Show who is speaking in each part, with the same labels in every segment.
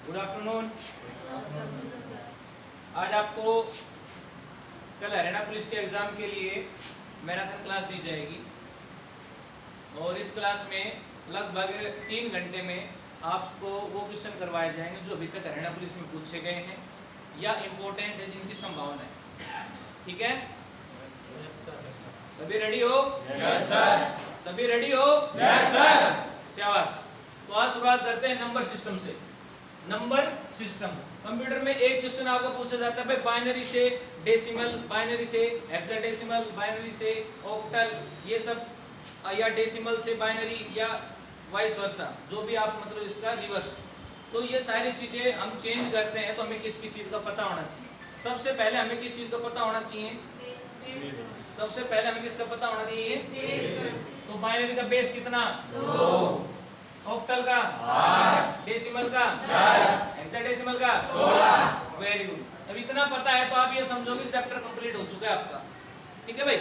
Speaker 1: Good afternoon. आज आपको कल हरियाणा पुलिस के एग्जाम के लिए मैराथन क्लास दी जाएगी और इस क्लास में लगभग 3 घंटे में आपको वो क्वेश्चन करवाए जाएंगे जो अभी तक हरियाणा पुलिस में पूछे गए हैं या इम्पोर्टेंट है, जिनकी संभावना है। ठीक है, सभी रेडी हो?
Speaker 2: Yes sir.
Speaker 1: सभी रेडी हो?
Speaker 2: Yes sir.
Speaker 1: शाबाश। तो आज शुरुआत करते हैं नंबर सिस्टम से। नंबर सिस्टम कंप्यूटर में एक क्वेश्चन आपको पूछा जाता है भाई बाइनरी से डेसिमल, बाइनरी से हेक्साडेसिमल, बाइनरी से ऑक्टल, ये सब, या डेसिमल से बाइनरी या वाइस वर्सा, जो भी आप मतलब इसका रिवर्स। तो ये सारी चीजें हम चेंज करते हैं तो हमें किसकी चीज का पता होना चाहिए। सबसे पहले हमें किस चीज का पता होना चाहिए? सबसे पहले हमें किसका पता होना चाहिए? तो बाइनरी का बेस कितना? 2। ऑक्टल का 8, डेसिमल का 10, हेक्साडेसिमल का 16। Very good. अब इतना पता है तो आप ये समझोगे चैप्टर कंप्लीट हो चुका है आपका। ठीक है भाई,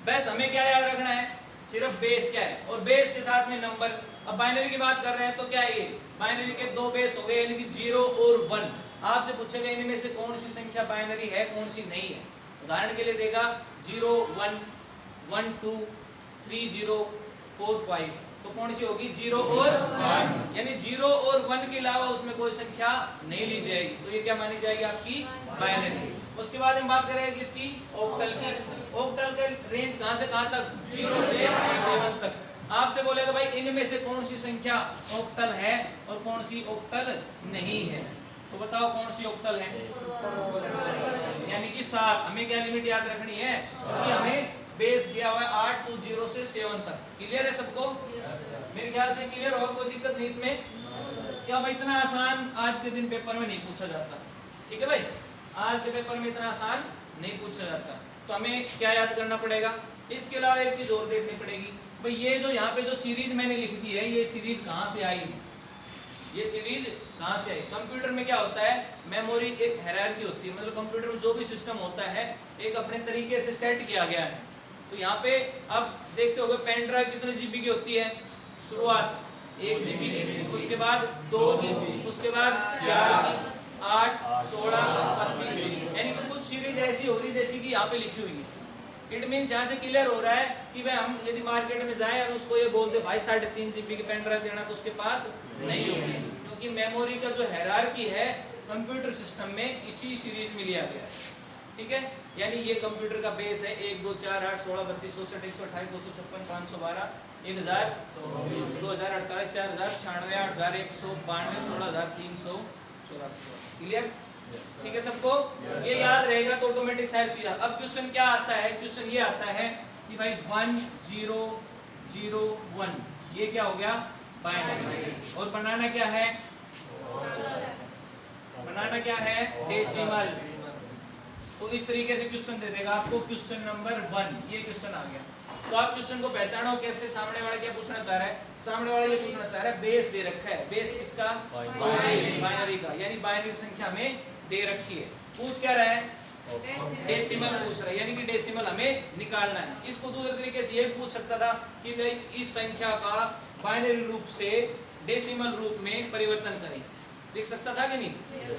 Speaker 1: बस हमें क्या याद रखना है? सिर्फ बेस क्या है और बेस के साथ में नंबर। अब बाइनरी की बात कर रहे हैं तो क्या है ये? बाइनरी के 2 बेस हो गए, यानी कि 0 और 1। आपसे पूछेगा इनमें से कौन सी संख्या बाइनरी है, कौन सी नहीं है। उदाहरण के लिए देगा 0 1 1 2 3 0 4 5, तो कौन सी होगी? 0 और 1, यानी 0 और 1 के अलावा उसमें कोई संख्या नहीं ली जाएगी, तो ये क्या मानी जाएगी? आपकी बाइनरी। उसके बाद हम बात करेंगे किसकी? ऑक्टल की। ऑक्टल के रेंज कहां से कहां तक? 0 से 7 तक। आपसे बोलेगा भाई इनमें से कौन सी संख्या ऑक्टल है और कौन सी ऑक्टल नहीं है, तो बताओ कौन सी ऑक्टल है? यानी कि 7। हमें क्या लिमिट याद रखनी है कि हमें बेस दिया हुआ है 8 तो 0 से 7 तक। क्लियर है सबको? मेरे ख्याल से क्लियर होगा, कोई दिक्कत नहीं इसमें। क्या भाई इतना आसान आज के दिन पेपर में नहीं पूछा जाता। ठीक है भाई, आज के पेपर में इतना आसान नहीं पूछा जाता, तो हमें क्या याद करना पड़ेगा? इसके अलावा एक चीज और देखनी पड़ेगी भाई, ये जो यहाँ पे जो सीरीज मैंने लिख दी है, ये सीरीज कहाँ से आई? ये सीरीज कहाँ से आई? कंप्यूटर में क्या होता है, मेमोरी एक हायरार्की होती है, मतलब कंप्यूटर में जो भी सिस्टम होता है एक अपने तरीके से सेट किया गया है। तो यहाँ पे अब देखते होगे पेन ड्राइव कितने जीबी की होती है? शुरुआत 1 जीबी, उसके बाद 2 जीबी, उसके बाद 4 जीबी, 8 16 32, यानी कि कुछ सीरीज ऐसी हो रही जैसी कि यहाँ पे लिखी हुई है। इट मीन्स यहाँ से क्लियर हो रहा है कि भाई हम यदि मार्केट में जाए और उसको ये बोल दे भाई 3.5 जीबी की पेन ड्राइव देना, तो उसके पास नहीं होगी, क्योंकि मेमोरी का जो हायरार्की है कंप्यूटर सिस्टम में इसी सीरीज में लिया गया है। ठीक है, यानी ये कंप्यूटर का बेस है 1 2 4 8 16 32 64 128 256 512 1000 2048 4000 96 8192 16384। क्लियर? ठीक है सबको? ये याद रहेगा तो ऑटोमेटिक सारी चीज। अब क्वेश्चन क्या आता है? क्वेश्चन ये आता है कि भाई 1 0 0 1, ये क्या हो गया? बाइनरी। और बनाना क्या है? बनाना क्या है? डेसिमल। तो इस तरीके से क्वेश्चन दे देगा आपको। क्वेश्चन नंबर 1 ये क्वेश्चन आ गया। तो आप क्वेश्चन को पहचानो कैसे? सामने वाला क्या पूछना चाह रहा है? सामने वाला ये पूछना चाह रहा है बेस दे रखा है। बेस किसका? बाइनरी का, यानी बाइनरी संख्या में दे रखी है। पूछ क्या रहा है? डेसिमल पूछ रहा है, यानी कि डेसिमल हमें निकालना है। इसको दूसरे तरीके से ये पूछ सकता था कि भाई इस संख्या का बाइनरी रूप से डेसिमल रूप में परिवर्तन करें, लिख सकता था कि नहीं?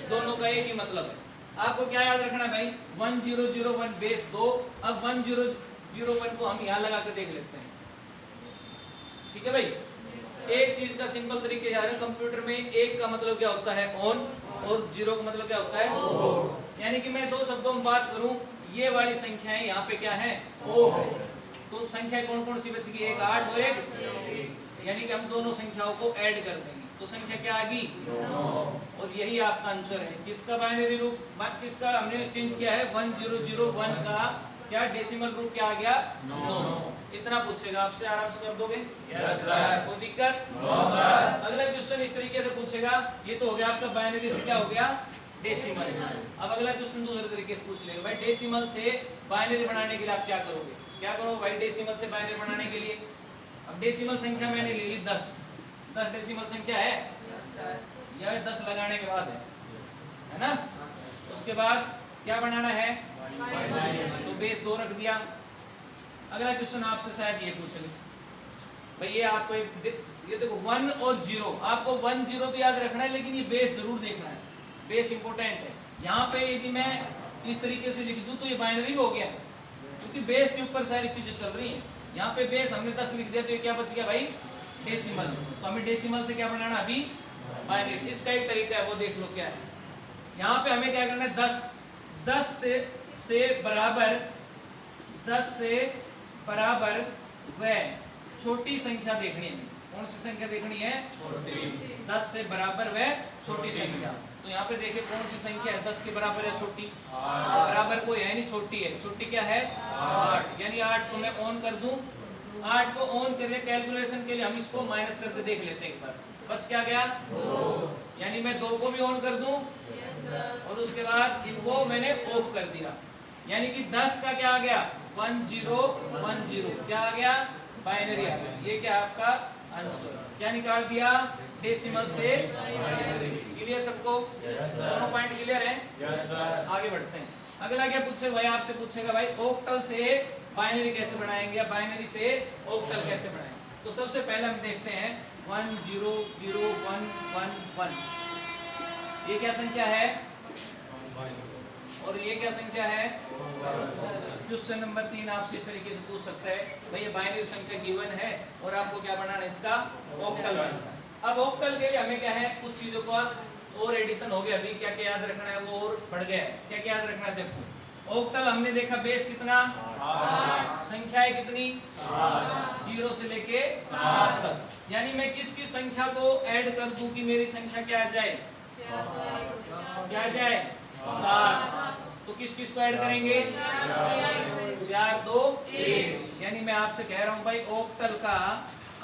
Speaker 1: दोनों का एक ही मतलब है। आपको क्या याद रखना भाई? 1001 बेस 2। अब 1001 को हम यहाँ लगा कर देख लेते हैं। ठीक है भाई, एक चीज का सिंपल तरीके याद है, कंप्यूटर में 1 का मतलब क्या होता है? ऑन, और 0 का मतलब क्या होता है? ऑफ। यानी कि मैं 2 शब्दों में बात करूं, ये वाली संख्याएं यहाँ पे क्या है? ऑफ है। तो संख्या कौन कौन सी बच गई? 1 8 और 1, यानी कि हम दोनों संख्याओं को ऐड कर देंगे तो संख्या क्या आ गई? 9। और यही आपका आंसर है। किसका बाइनरी रूप? किसका हमने चेंज किया है? 1001 का क्या डेसिमल रूप क्या आ गया? 9। इतना पूछेगा आपसे, आराम से कर दोगे?
Speaker 2: Yes sir.
Speaker 1: कोई दिक्कत?
Speaker 2: No sir.
Speaker 1: अगला क्वेश्चन इस तरीके से पूछेगा, ये तो हो गया आपका बाइनरी से क्या हो गया? डेसिमल। अब अगला क्वेश्चन दूसरे तरीके से पूछ लेगा भाई डेसिमल से बाइनरी बनाने के लिए आप क्या करोगे? क्या करोगे भाई डेसिमल से बाइनरी बनाने के लिए? अब डेसिमल संख्या मैंने ले ली 10 डेसिमल संख्या है? यह 10 लगाने के बाद है ना? उसके बाद क्या बनाना है? तो बेस 2 रख दिया। अगला क्वेश्चन आपसे शायद ये पूछेगा भाई ये आपको ये देखो 1 और 0, आपको 1 0 तो याद रखना है, लेकिन ये बेस जरूर देखना है, बेस इंपॉर्टेंट है। यहाँ पे यदि मैं इस तरीके से लिख दूं तो ये बाइनरी हो गया, क्योंकि बेस के ऊपर सारी चीजें चल रही हैं। यहाँ पे बेस हमने 10 लिख दिया तो ये क्या बच गया भाई, डेसिमल। तो हमें डेसिमल से क्या बनाना अभी, बाइनरी। इसका एक तरीका है, वो देख लो क्या है। यहाँ पे हमें क्या करना है, 10 से बराबर वह छोटी संख्या देखनी है। कौन सी संख्या देखनी है,
Speaker 2: छोटी।
Speaker 1: 10 से बराबर वह छोटी संख्या। तो यहाँ पे देखिए कौन सी संख्या है 10 के बराबर है, छोटी। बराबर कोई है नहीं, छोटी है। छोटी क्या है, 8। यानी 8 को मैं ऑन कर दूं, 8 को ऑन करके कैलकुलेशन के लिए हम इसको माइनस करके देख लेते हैं एक बार। बच क्या गया, 2। यानी मैं 2 को भी ऑन कर दूं और उसके बाद इनको मैंने ऑफ कर दिया, यानी कि 10 का क्या आ गया, 1 0 1 0 क्या आ गया, बाइनरी आ गया। ये क्या आपका आंसर, क्या निकाल दिया, डेसिमल से बाइनरी। क्लियर सबको, दोनों पॉइंट क्लियर है। आगे बढ़ते हैं। अगला क्या पूछे भाई, आपसे पूछेगा भाई ऑक्टल से बाइनरी कैसे बनाएंगे या बाइनरी से ऑक्टल कैसे बनाएंगे। तो सबसे पहले हम देखते हैं 1 0 0 1 1 1, ये क्या संख्या है और ये क्या संख्या है। क्वेश्चन नंबर 3 आपसे इस तरीके से पूछ सकता है, भाई ये बाइनरी संख्या गिवन है और आपको क्या बनाना है, इसका ऑक्टल बनाना है। अब ऑक्टल के लिए हमें क्या है, कुछ चीजों का और एडिशन हो गया, अभी क्या क्या याद रखना है वो और बढ़ गया है। क्या क्या याद रखना है, देखो ऑक्टल हमने देखा बेस कितना, 8। संख्याएं कितनी, 0 से लेके 7 तक। यानी मैं किस किस संख्या को ऐड कर दूं कि मेरी संख्या क्या आ जाए, क्या आ जाए, 7। तो किस किस को ऐड करेंगे, 4 2 1। यानी मैं आपसे कह रहा हूं भाई ऑक्टल का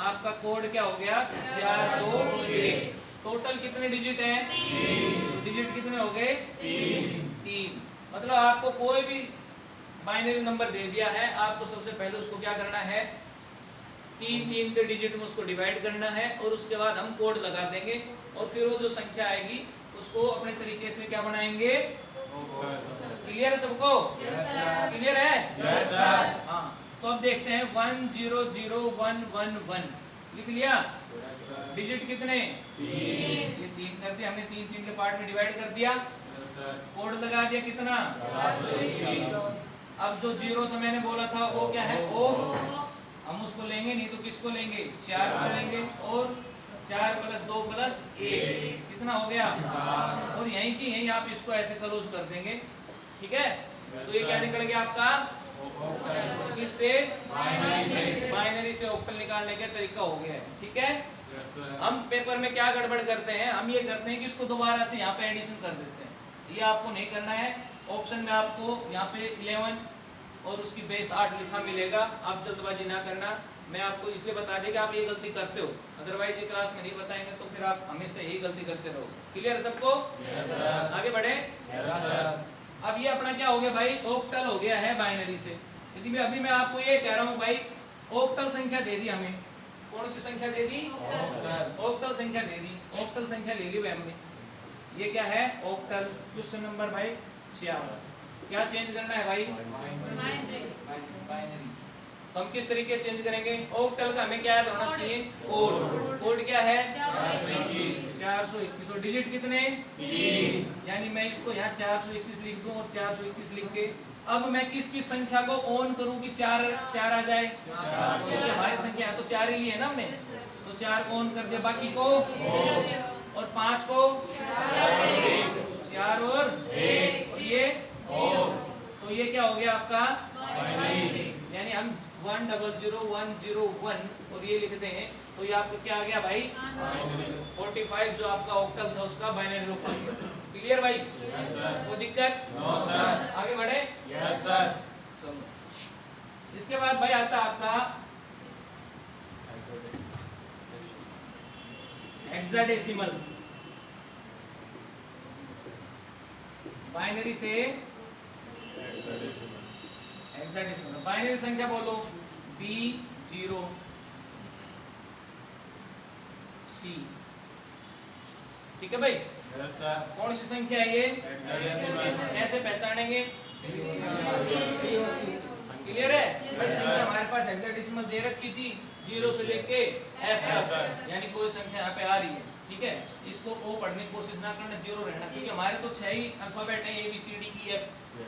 Speaker 1: आपका कोड क्या हो गया, 4 2 1। टोटल कितने डिजिट हैं, 3। डिजिट कितने हो गए, 3। मतलब आपको कोई भी बाइनरी नंबर दे दिया है, आपको सबसे पहले उसको क्या करना है, 3 के डिजिट में उसको डिवाइड करना है और उसके बाद हम कोड लगा देंगे और फिर वो जो संख्या आएगी उसको अपने तरीके से क्या बनाएंगे। क्लियर है सबको, क्लियर है, हाँ। तो अब देखते हैं 1 0 0 1 1 1 लिख लिया। डिजिट कितने, 3। ये 3 कर दिया हमने, 3 के पार्ट में डिवाइड कर दिया, कोड लगा दिया कितना, 421। अब जो 0 था मैंने बोला था वो क्या है, ऑफ। हम उसको लेंगे नहीं तो किसको लेंगे, 4 को लेंगे और 4 + 2 + 1 कितना हो गया, और यहीं की यहीं आप इसको ऐसे क्लोज कर देंगे, ठीक है। तो ये क्या निकल गया आपका, किससे, बाइनरी से ऑक्टल निकालने का तरीका हो गया है, ठीक है। हम पेपर में क्या गड़बड़ करते हैं, हम ये करते हैं कि इसको दोबारा से यहाँ पे एडिशन कर देते हैं। ये आपको नहीं करना है। ऑप्शन में आपको यहाँ पे 11 और उसकी बेस 8 लिखा मिलेगा, आप जल्दबाजी ना करना। मैं आपको इसलिए बता देगा आप ये गलती करते हो, अदरवाइज ये क्लास में नहीं बताएंगे तो फिर आप हमेशा यही गलती करते रहो। क्लियर सबको, आगे बढ़े। अब ये अपना क्या हो गया भाई, ऑक्टल हो गया है बाइनरी से। यदि मैं अभी मैं आपको ये कह रहा हूँ भाई ऑक्टल संख्या दे दी हमें, कौन सी संख्या दे दी, ऑक्टल संख्या दे दी, ऑक्टल संख्या ले ली हमने। ये क्या है, ऑक्टल। क्वेश्चन नंबर भाई 56, क्या चेंज करना है भाई, बाइनरी। तो हम किस तरीके से चेंज करेंगे, ऑक्टल का हमें क्या याद होना चाहिए, कोड। कोड क्या है, 421। तो डिजिट कितने, 3। यानी मैं इसको यहाँ 421 लिख दूं और 421 लिख के अब मैं किस किस संख्या को ऑन करूं कि 4 4 आ जाए, क्योंकि हमारी संख्या है तो 4 ही ली है ना हमने, तो 4 को ऑन कर दिया, बाकी को और 5 को 4 और 1 और ये, तो ये क्या हो गया आपका, यानी हम 1 0 0 1 0 1 और ये लिखते हैं तो ये आपको क्या आ गया भाई, 45 जो आपका ऑक्टल था उसका बाइनरी रूप आ गया। क्लियर भाई, कोई दिक्कत, आगे बढ़े। चलो इसके बाद भाई आता आपका हेक्साडेसिमल। बाइनरी से हेक्साडेसिमल, बाइनरी संख्या बोलो B0 C, ठीक है भाई। कौन सी संख्या है ये, कैसे पहचानेंगे, क्लियर है। संख्या हमारे पास हेक्साडेसिमल दे रखी थी 0 से लेके F तक, यानी कोई संख्या यहाँ पे आ रही है, ठीक है। इसको O पढ़ने की कोशिश ना करना, 0 रहना, क्योंकि हमारे तो 6 ही अल्फाबेट है, ABCDEF।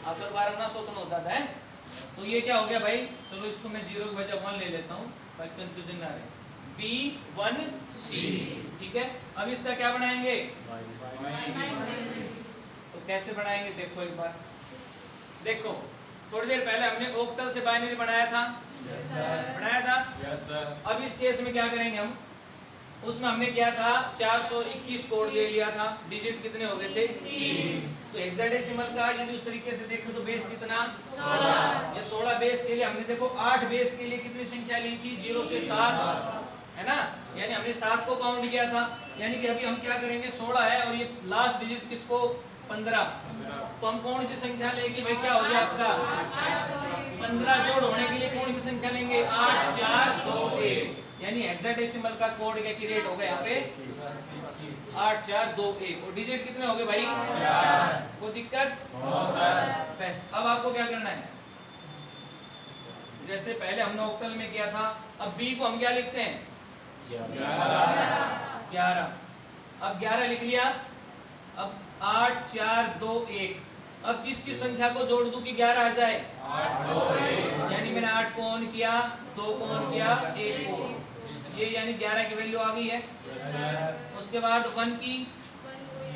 Speaker 1: अब तक बार ना सोचना होता है। तो ये क्या हो गया भाई, चलो इसको मैं 0 की वजह 1 ले लेता हूँ ताकि कंफ्यूजन ना रहे। B1C, ठीक है। अब इसका क्या बनाएंगे, तो कैसे बनाएंगे देखो एक बार। देखो थोड़ी देर पहले हमने ओक्टल से बाइनरी बनाया था, बनाया था। अब इस केस में क्या करेंगे हम, उसमें हमने क्या था 421 कोड ले लिया था, डिजिट कितने हो गए थे 3। तो हेक्साडेसिमल का यदि उस तरीके से देखें तो बेस कितना 16। ये 16 बेस के लिए हमने देखो 8 बेस के लिए कितनी संख्या ली थी 0 से 7, है ना, यानी हमने 7 को काउंट किया था। यानी कि अभी हम क्या करेंगे, 16 है और ये लास्ट डिजिट किसको 15, तो हम कौन सी संख्या लेंगे भाई, क्या हो गया आपका 15 जोड़ होने के लिए कौन सी संख्या लेंगे 8 4 2 1, यानी हेक्साडेसिमल का कोड का रेट हो गया यहाँ पे 8 4 2 1 और डिजिट कितने हो गए भाई 4। कोई दिक्कत बस। अब आपको क्या करना है, जैसे पहले हमने ऑक्टल में किया था, अब बी को हम क्या लिखते हैं 11। अब 11 लिख लिया। अब 8 4 2 1, अब किसकी संख्या को जोड़ दूं कि 11 आ जाए
Speaker 2: 8 2 1,
Speaker 1: यानी मैंने 8 को ऑन किया, 2 को ऑन किया, 1 को, ये यानी 11 की वैल्यू आ गई है। उसके बाद 1 की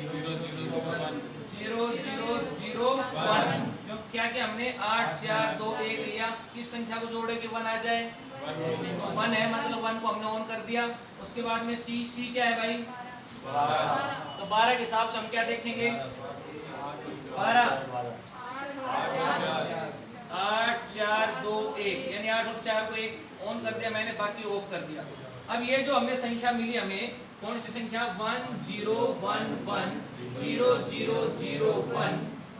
Speaker 1: 0 0 0 1, जो क्या क्या हमने 8 4 2 1 लिया, किस संख्या को जोड़े कि 1 आ जाए 1 है, मतलब 1 को हमने ऑन कर दिया। उसके बाद में सी क्या है भाई 12, तो 12 के हिसाब से हम क्या देखेंगे 12 8 4 2 1, यानी 8 और 4 को 1 ऑन कर दिया मैंने, बाकी ऑफ कर दिया। अब ये जो हमें संख्या मिली, हमें कौन सी संख्या 1 0 1 1 0 0 0 1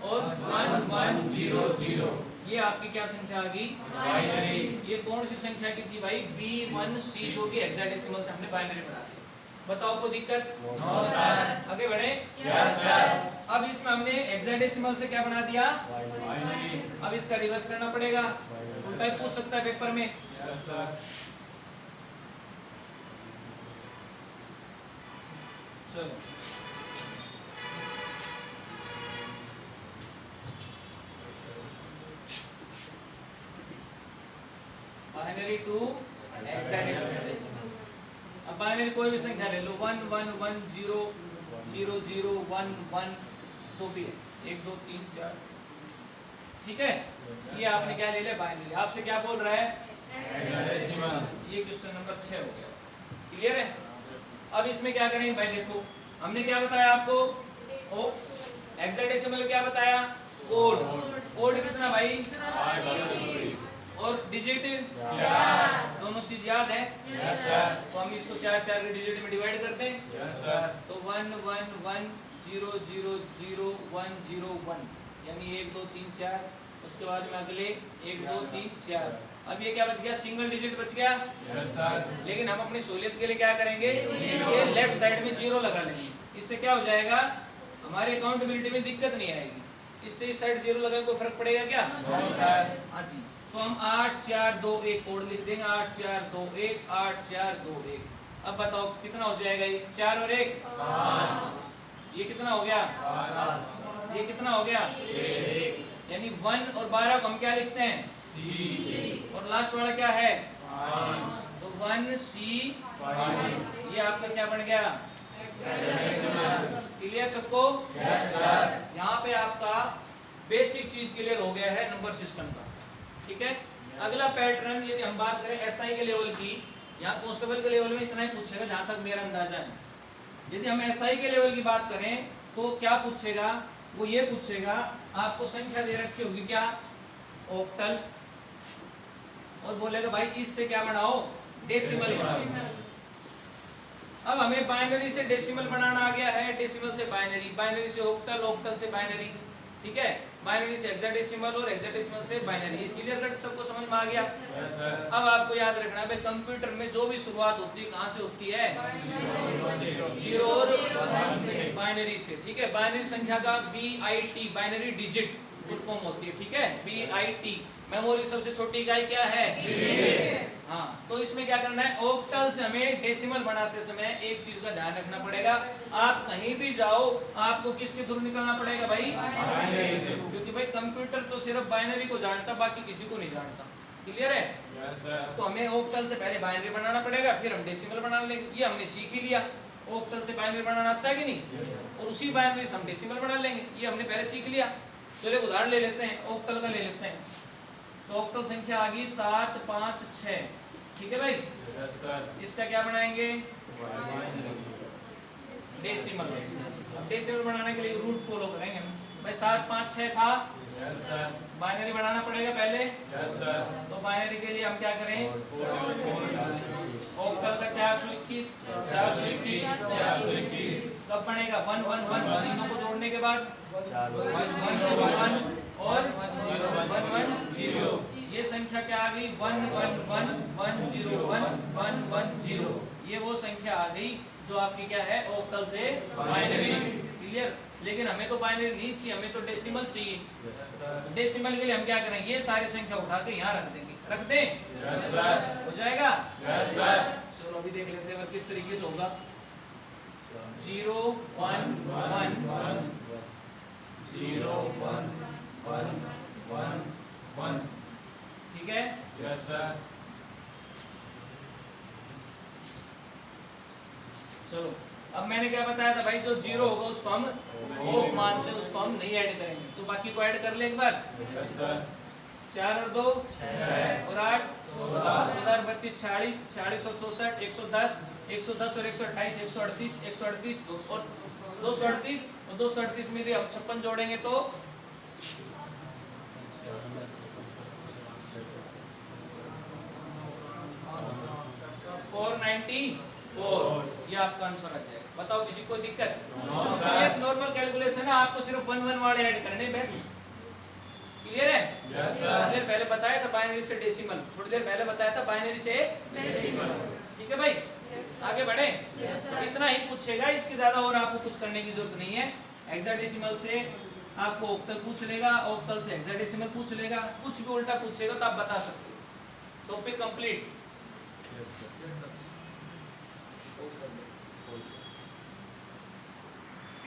Speaker 1: और 1 1 0 0, ये आपकी क्या संख्या आ गई बाइनरी। ये कौन सी संख्या की थी भाई B1C, जो कि हेक्साडेसिमल से हमने बाइनरी बना दी। बताओ कोई दिक्कत
Speaker 2: नो सर,
Speaker 1: आगे बढ़े।
Speaker 2: Yes sir.
Speaker 1: अब इसमें हमने हेक्साडेसिमल से क्या बना दिया
Speaker 2: बाइनरी,
Speaker 1: अब इसका रिवर्स करना पड़ेगा, उल्टा ही पूछ सकता है पेपर में।
Speaker 2: Yes sir.
Speaker 1: चलो बाइनरी टू हेक्साडेसिमल। अब बाइनरी कोई भी संख्या ले लो, 1 1 1 0 0 0 1 1, जो भी है 1 2 3 4, ठीक है। ये आपने क्या ले लिया बाइनरी। आपसे क्या बोल रहा है
Speaker 2: हेक्साडेसिमल,
Speaker 1: ये क्वेश्चन नंबर 6 हो गया, क्लियर है। अब इसमें क्या करेंगे भाई, देखो हमने क्या बताया आपको, ओ हेक्साडेसिमल क्या बताया कोड, कोड कितना भाई
Speaker 2: 8
Speaker 1: और डिजिट
Speaker 2: 4,
Speaker 1: दोनों चीज याद है,
Speaker 2: यस सर,
Speaker 1: तो हम इसको 4 4 के डिजिट में डिवाइड करते हैं,
Speaker 2: यस सर।
Speaker 1: तो 1 1 1 0 0 0 1 0 1, यानी 1 2 3 4, उसके बाद में अगले 1 2 3 4। अब ये क्या बच गया, सिंगल डिजिट बच गया,
Speaker 2: यस सर।
Speaker 1: लेकिन हम अपनी सहूलियत के लिए क्या करेंगे, इसके लेफ्ट साइड में 0 लगा लेंगे। इससे क्या हो जाएगा, हमारे अकाउंटेबिलिटी में दिक्कत नहीं आएगी। इससे इस साइड 0 लगाए कोई फर्क पड़ेगा क्या,
Speaker 2: नो सर।
Speaker 1: हाँ जी। तो हम 8 4 2 1 कोड लिख देंगे, 8 4 2 1 8 4 2 1। अब बताओ कितना हो जाएगा, ये 4 और 1 5, ये कितना हो गया
Speaker 2: 12,
Speaker 1: ये कितना हो गया
Speaker 2: 1,
Speaker 1: यानी 1 और 12 को हम क्या लिखते हैं
Speaker 2: C,
Speaker 1: और लास्ट वाला क्या है
Speaker 2: 5,
Speaker 1: तो 1C,
Speaker 2: 5,
Speaker 1: ये आपका क्या बन गया
Speaker 2: हेक्साडेसिमल,
Speaker 1: क्लियर सबको।
Speaker 2: Yes sir.
Speaker 1: यहाँ पे आपका बेसिक चीज क्लियर हो गया है नंबर सिस्टम का, ठीक है। अगला पैटर्न यदि हम बात करें एसआई के लेवल की, यहाँ कांस्टेबल के लेवल में इतना ही पूछेगा जहां तक मेरा अंदाजा है। यदि हम एसआई के लेवल की बात करें तो क्या पूछेगा, वो ये पूछेगा आपको संख्या दे रखी होगी क्या ऑक्टल, और बोलेगा भाई इससे क्या बनाओ डेसिमल बनाओ। अब हमें बाइनरी से डेसिमल बनाना आ गया है, डेसिमल से बाइनरी, बाइनरी से ऑक्टल, ऑक्टल से बाइनरी, ठीक है। बाइनरी से हेक्साडेसिमल और हेक्साडेसिमल से बाइनरी, ये क्लियर कट सबको समझ में आ गया।
Speaker 2: Yes sir.
Speaker 1: अब आपको याद रखना है कंप्यूटर में जो भी शुरुआत होती है कहाँ से होती है 0 और बाइनरी से, ठीक है। बाइनरी संख्या का BIT binary digit full form होती है, ठीक है। BIT मेमोरी सबसे छोटी इकाई क्या है, हाँ, तो इसमें क्या करना है, ऑक्टल से हमें डेसिमल बनाते समय एक चीज का ध्यान रखना पड़ेगा, आप कहीं भी जाओ आपको किसके थ्रू निकलना पड़ेगा भाई, क्योंकि भाई कंप्यूटर तो सिर्फ बाइनरी को जानता, बाकी किसी को नहीं जानता। क्लियर है?
Speaker 2: Yes sir.
Speaker 1: तो हमें ऑक्टल से पहले बाइनरी बनाना पड़ेगा, फिर हम डेसिमल बना लेंगे। ये हमने सीख ही लिया, ऑक्टल से बाइनरी बनाना आता है कि नहीं, और उसी बाइनरी से हम डेसिमल बना लेंगे, ये हमने पहले सीख लिया। चलिए उदाहरण ले लेते हैं, ऑक्टल का ले लेते हैं। तो ऑक्टल संख्या आ गई 7 5 6, ठीक है भाई।
Speaker 2: Yes sir.
Speaker 1: इसका क्या बनाएंगे, डेसिमल। डेसिमल बनाने के लिए रूट फॉलो करेंगे हम। भाई 7 5 6 था,
Speaker 2: यस सर।
Speaker 1: बाइनरी बनाना पड़ेगा पहले,
Speaker 2: यस सर।
Speaker 1: तो बाइनरी के लिए हम क्या करें, ऑक्टल का 421 421 कब बनेगा, 1 1 1, तीनों को जोड़ने के बाद 1 और 1 1 0, ये संख्या क्या आ गई, 1 1 1 1 0 1 1 1 0। ये वो संख्या आ गई जो आपकी क्या है, ऑक्टल से बाइनरी। क्लियर? लेकिन हमें तो बाइनरी नहीं चाहिए, हमें तो डेसिमल चाहिए। डेसिमल के लिए हम क्या करेंगे, ये सारी संख्या उठा के यहाँ रख देंगे, रख दें,
Speaker 2: यस सर।
Speaker 1: हो जाएगा।
Speaker 2: Yes sir.
Speaker 1: चलो अभी देख लेते हैं किस तरीके से होगा। 0 1 1 0 1 1 1 1, ठीक है।
Speaker 2: Yes sir.
Speaker 1: चलो अब मैंने क्या बताया था भाई, जो 0 होगा उसको हम ऑफ मानते हैं, उसको हम नहीं ऐड करेंगे, तो बाकी को ऐड कर ले एक बार।
Speaker 2: Yes sir.
Speaker 1: 4 और 2 और 8 14 32 46 46 और 64 110 110 और 128 138 138 और 238 और 238 में भी हम 56 जोड़ेंगे तो 494, ये आपका आंसर आ जाएगा। बताओ किसी को दिक्कत? ये नॉर्मल कैलकुलेशन है, आपको सिर्फ 1 1 वाले ऐड करने बस। क्लियर है?
Speaker 2: Yes sir.
Speaker 1: थोड़ी देर पहले बताया था बाइनरी से डेसिमल, थोड़ी देर पहले बताया था बाइनरी से डेसिमल। ठीक है भाई, आगे बढ़े। इतना ही पूछेगा, इसके ज्यादा और आपको कुछ करने की जरूरत नहीं है। हेक्साडेसिमल से आपको ऑक्टल पूछ लेगा, ऑक्टल से हेक्साडेसिमल पूछ लेगा, कुछ भी उल्टा पूछेगा तो आप बता सकते हो। Topic complete.
Speaker 2: Yes sir.
Speaker 1: Yes sir.